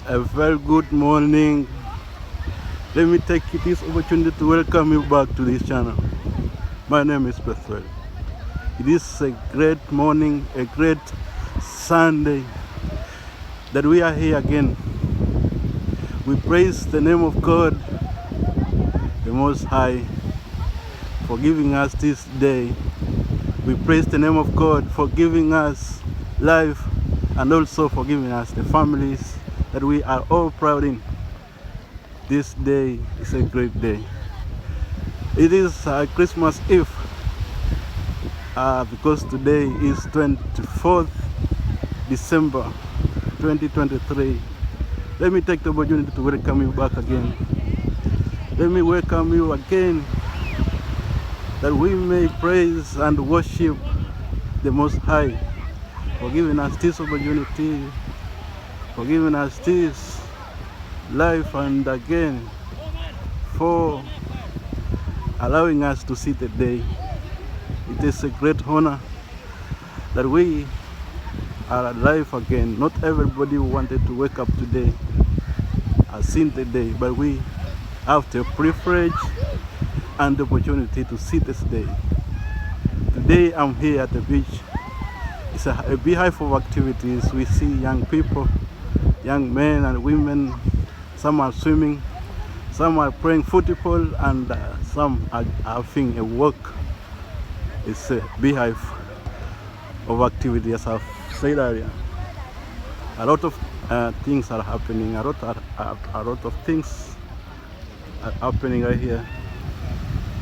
A very good morning. Let me take this opportunity to welcome you back to this channel. My name is Bethel. It is a great morning, a great Sunday that we are here again. We praise the name of God, the Most High, for giving us this day. We praise the name of God for giving us life and also for giving us the families that we are all proud in. This day is a great day. It is Christmas Eve because today is 24th December 2023. Let me take the opportunity to welcome you back again. Let me welcome you again that we may praise and worship the Most High for giving us this opportunity, for giving us this life, and again for allowing us to see the day. It is a great honor that we are alive again. Not everybody wanted to wake up today, has seen the day, but we have the privilege and the opportunity to see this day. Today I'm here at the beach. It's a beehive of activities. We see young people, young men and women. Some are swimming, some are playing football, and some are having a walk. It's a beehive of activity, as I've said earlier. A lot of things are happening. A lot of things are happening right here.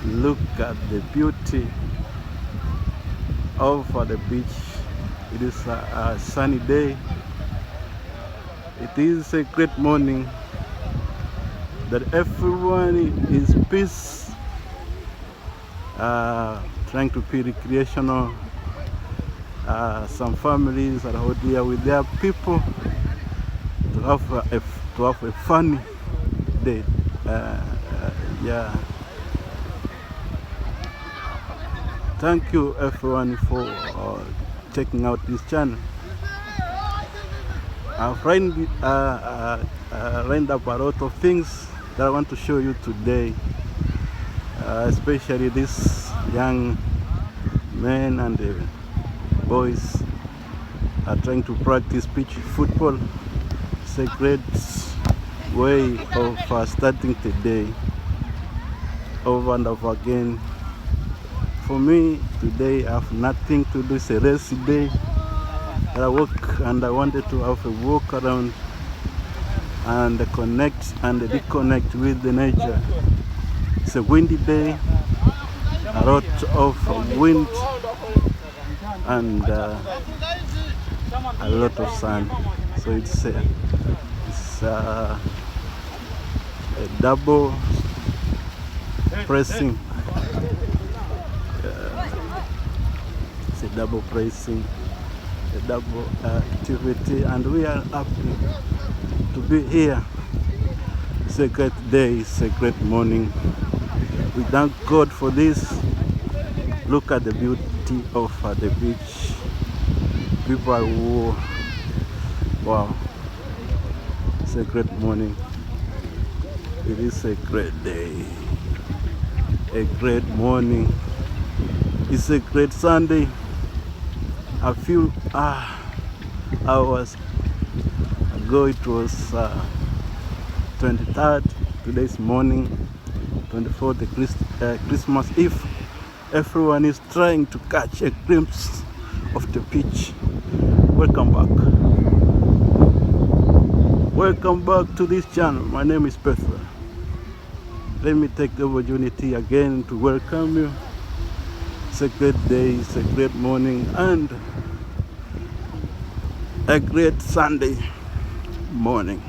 Look at the beauty of the beach. It is a sunny day. It is a great morning that everyone is peace, trying to be recreational. Some families are out here with their people to have a funny day. Yeah. Thank you everyone for checking out this channel. I've lined up a lot of things that I want to show you today, especially these young men and boys are trying to practice beach football. It's a great way of starting the day over and over again. For me, today I have nothing to do. It's a rest day. I work and I wanted to have a walk around and connect and reconnect with the nature. It's a windy day, a lot of wind and a lot of sun. So it's a double pressing. It's a double pressing, a double activity, and we are happy to be here. It's a great day, it's a great morning. We thank God for this. Look at the beauty of the beach. People are, wow, it's a great morning. It is a great day, a great morning. It's a great Sunday. A few hours ago it was 23rd. Today's morning, 24th, Christmas Eve. Everyone is trying to catch a glimpse of the beach. Welcome back. Welcome back to this channel. My name is Bethel. Let me take the opportunity again to welcome you. It's a great day, it's a great morning, and a great Sunday morning.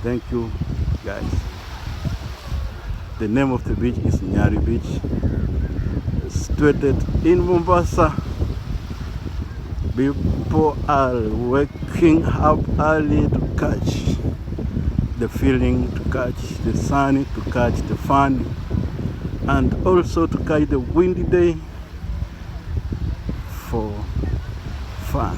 Thank you, guys. The name of the beach is Nyari Beach. It's situated in Mombasa. People are waking up early to catch the feeling, to catch the sun, to catch the fun, and also to catch the windy day for fun.